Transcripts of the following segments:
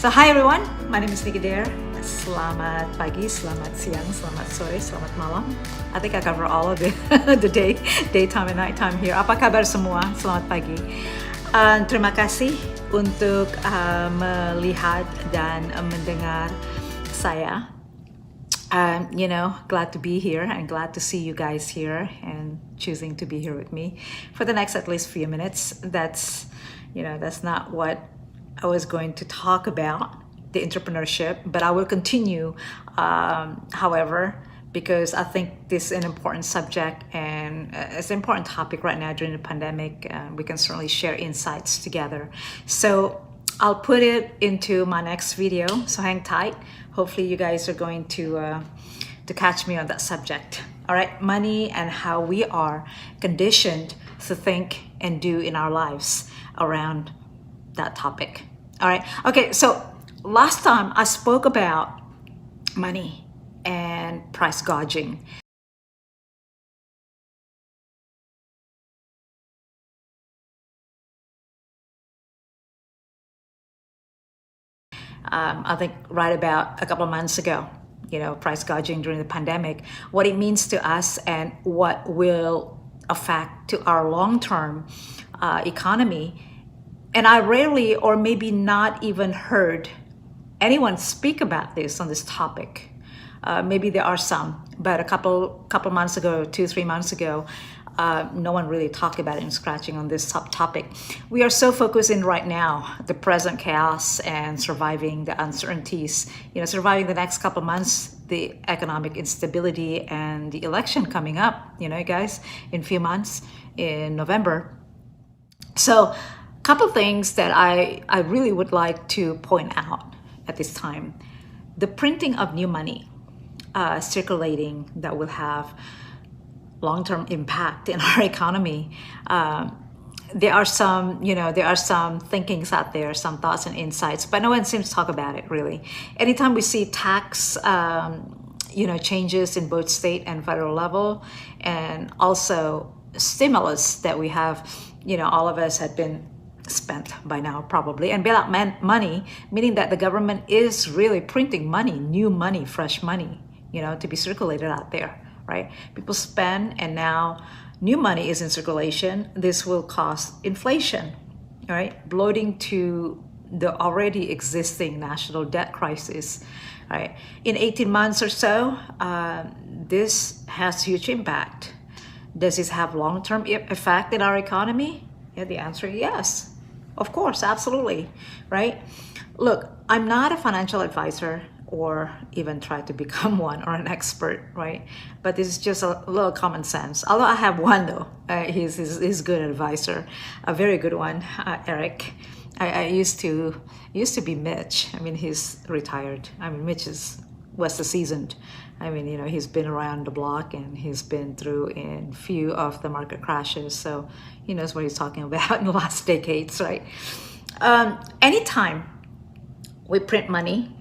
So hi everyone, my name is Nicky there. Selamat pagi, selamat siang, selamat sore, selamat malam. I think I cover all of the daytime and nighttime here. Apa kabar semua? Selamat pagi. Terima kasih untuk melihat dan mendengar saya. Glad to be here and glad to see you guys here and choosing to be here with me for the next at least few minutes. That's not what I was going to talk about, the entrepreneurship, but I will continue, however, because I think this is an important subject and it's an important topic right now during the pandemic. We can certainly share insights together. So I'll put it into my next video, so hang tight. Hopefully you guys are going to catch me on that subject. All right, money and how we are conditioned to think and do in our lives around that topic. All right, okay, so last time I spoke about money and price gouging. I think right about a couple of months ago, price gouging during the pandemic, what it means to us and what will affect to our long-term economy. And I rarely, or maybe not even heard anyone speak about this on this topic. Maybe there are some, but a couple months ago, 2-3 months ago, no one really talked about it and scratching on this topic. We are so focused in right now, the present chaos and surviving the uncertainties, surviving the next couple months, the economic instability and the election coming up, guys, in a few months in November. So couple things that I really would like to point out at this time. The printing of new money circulating that will have long-term impact in our economy. There are some thinkings out there, some thoughts and insights, but no one seems to talk about it really. Anytime we see tax changes in both state and federal level, and also stimulus that we have, all of us had been spent by now probably, and bailout money, meaning that the government is really printing money, new money, fresh money, to be circulated out there, right? People spend and now new money is in circulation. This will cause inflation, right? Bloating to the already existing national debt crisis, right? In 18 months or so, this has huge impact. Does this have long-term effect in our economy? Yeah, the answer is yes. Of course, absolutely, right? Look, I'm not a financial advisor or even try to become one or an expert, right? But this is just a little common sense. Although I have one though, he's a good advisor, a very good one, Eric. I used to be Mitch. I mean, he's retired. I mean, Mitch was the seasoned. I mean, he's been around the block and he's been through in few of the market crashes. So he knows what he's talking about in the last decades, right? Anytime we print money,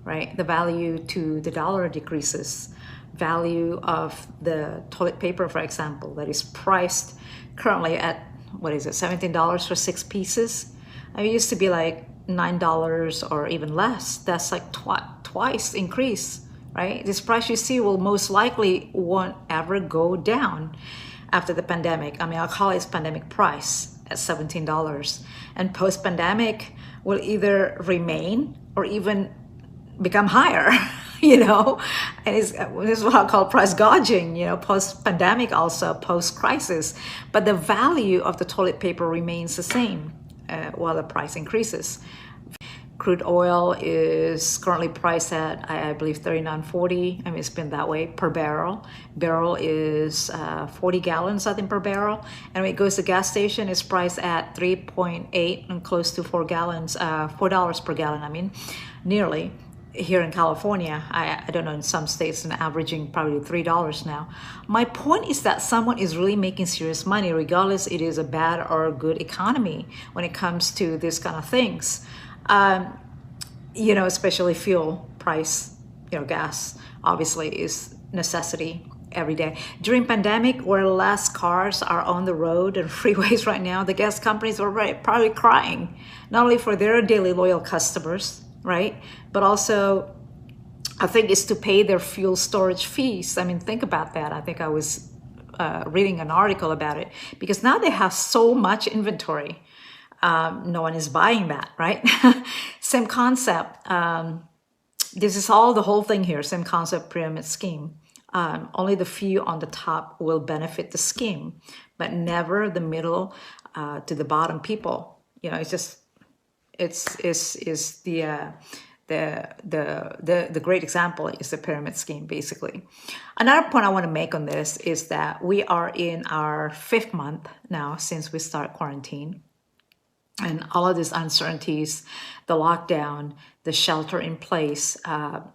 right, the value to the dollar decreases. Value of the toilet paper, for example, that is priced currently at, $17 for 6 pieces. I mean, it used to be like $9 or even less. That's like twice increase. Right? This price you see will most likely won't ever go down after the pandemic. I mean, I'll call it pandemic price at $17. And post-pandemic will either remain or even become higher, And this is what I call price gouging, post-pandemic also, post-crisis. But the value of the toilet paper remains the same while the price increases. Crude oil is currently priced at, I believe, $39.40. I mean, it's been that way per barrel. Barrel is 40 gallons, I think, per barrel. And when it goes to gas station, it's priced at 3.8 and close to $4 per gallon. I mean, nearly. Here in California, I don't know, in some states, and averaging probably $3 now. My point is that someone is really making serious money, regardless it is a bad or a good economy when it comes to this kind of things. Especially fuel price, gas obviously is necessity every day. During pandemic, where less cars are on the road and freeways right now, the gas companies are probably crying, not only for their daily loyal customers, right? But also, I think it's to pay their fuel storage fees. I mean, think about that. I think I was reading an article about it because now they have so much inventory. No one is buying that, right? Same concept. This is all the whole thing here, same concept pyramid scheme. Only the few on the top will benefit the scheme, but never the middle to the bottom people. You know, it's just it's the great example is the pyramid scheme, basically. Another point I want to make on this is that we are in our 5th month now since we start quarantine. And all of these uncertainties, the lockdown, the shelter in place,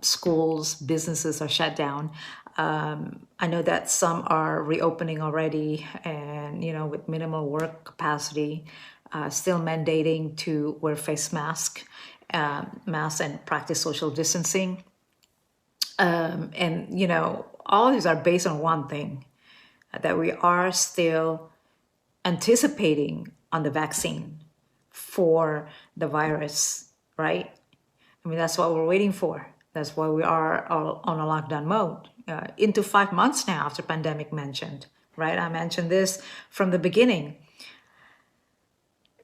schools, businesses are shut down. I know that some are reopening already and, you know, with minimal work capacity, still mandating to wear face masks and practice social distancing. And, you know, all of these are based on one thing, that we are still anticipating on the vaccine for the virus, right? I mean, that's what we're waiting for. That's why we are on a lockdown mode into 5 months now after pandemic mentioned, right? I mentioned this from the beginning.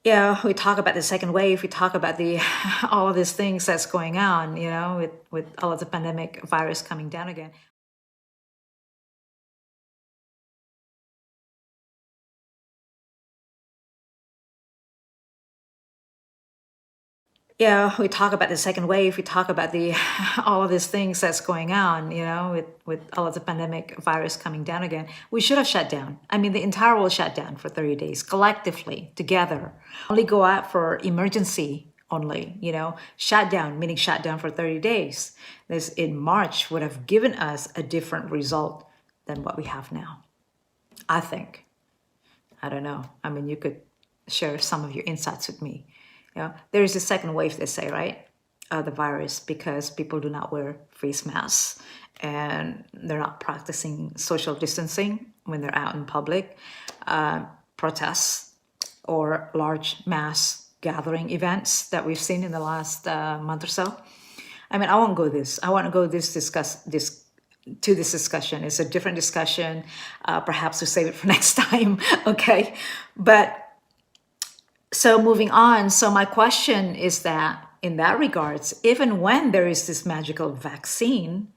Yeah, we talk about the second wave. We talk about the all of these things that's going on, you know, with all of the pandemic virus coming down again. Yeah, we talk about the second wave. We talk about the all of these things that's going on, you know, with all of the pandemic virus coming down again. We should have shut down. I mean, the entire world shut down for 30 days collectively together. Only go out for emergency only, you know, shut down, meaning shut down for 30 days. This in March would have given us a different result than what we have now. I think. I don't know. I mean, you could share some of your insights with me. You know, there is a second wave, they say, right? The virus, because people do not wear face masks and they're not practicing social distancing when they're out in public, protests or large mass gathering events that we've seen in the last month or so. I mean, I won't go this. I want to go this to this discussion. It's a different discussion. Perhaps we'll save it for next time. Okay, but so moving on. So my question is that in that regards, even when there is this magical vaccine,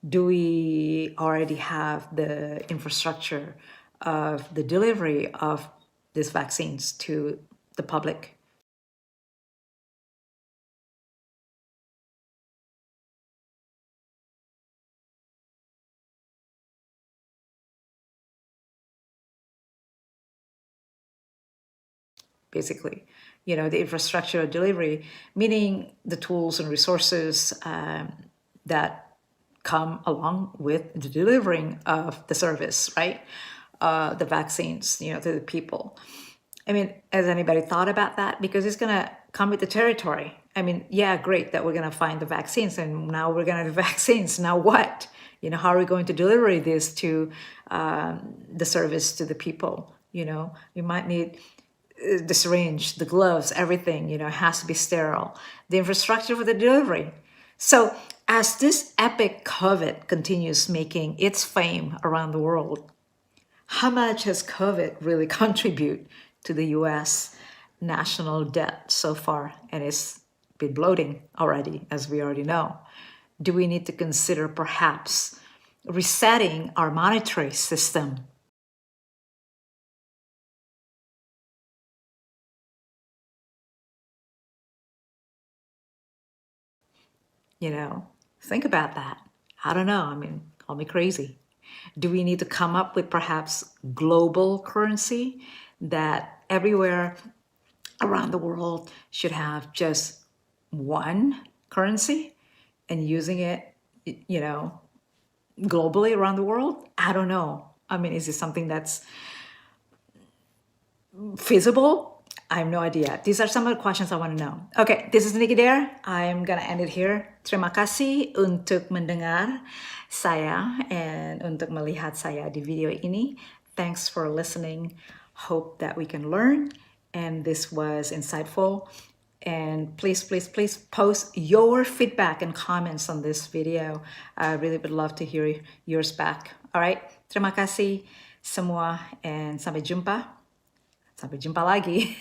do we already have the infrastructure of the delivery of these vaccines to the public? Basically, you know, the infrastructure of delivery, meaning the tools and resources that come along with the delivering of the service, right? The vaccines, you know, to the people. I mean, has anybody thought about that? Because it's going to come with the territory. I mean, yeah, great that we're going to find the vaccines and now we're going to have the vaccines. Now what? You know, how are we going to deliver this to the service to the people? You know, we might need the syringe, the gloves, everything, you know, has to be sterile. The infrastructure for the delivery. So as this epic COVID continues making its fame around the world, how much has COVID really contributed to the US national debt so far? And it's been bloating already, as we already know. Do we need to consider perhaps resetting our monetary system? You know, think about that. I don't know. I mean, call me crazy. Do we need to come up with perhaps global currency that everywhere around the world should have just one currency and using it, you know, globally around the world? I don't know. I mean, is this something that's feasible? I have no idea. These are some of the questions I want to know. Okay, this is Nicky there. I'm gonna end it here. Terima kasih untuk mendengar saya and untuk melihat saya di video ini. Thanks for listening. Hope that we can learn and this was insightful. And please, please, please post your feedback and comments on this video. I really would love to hear yours back. All right, terima kasih semua and sampai jumpa. Sampai jumpa lagi.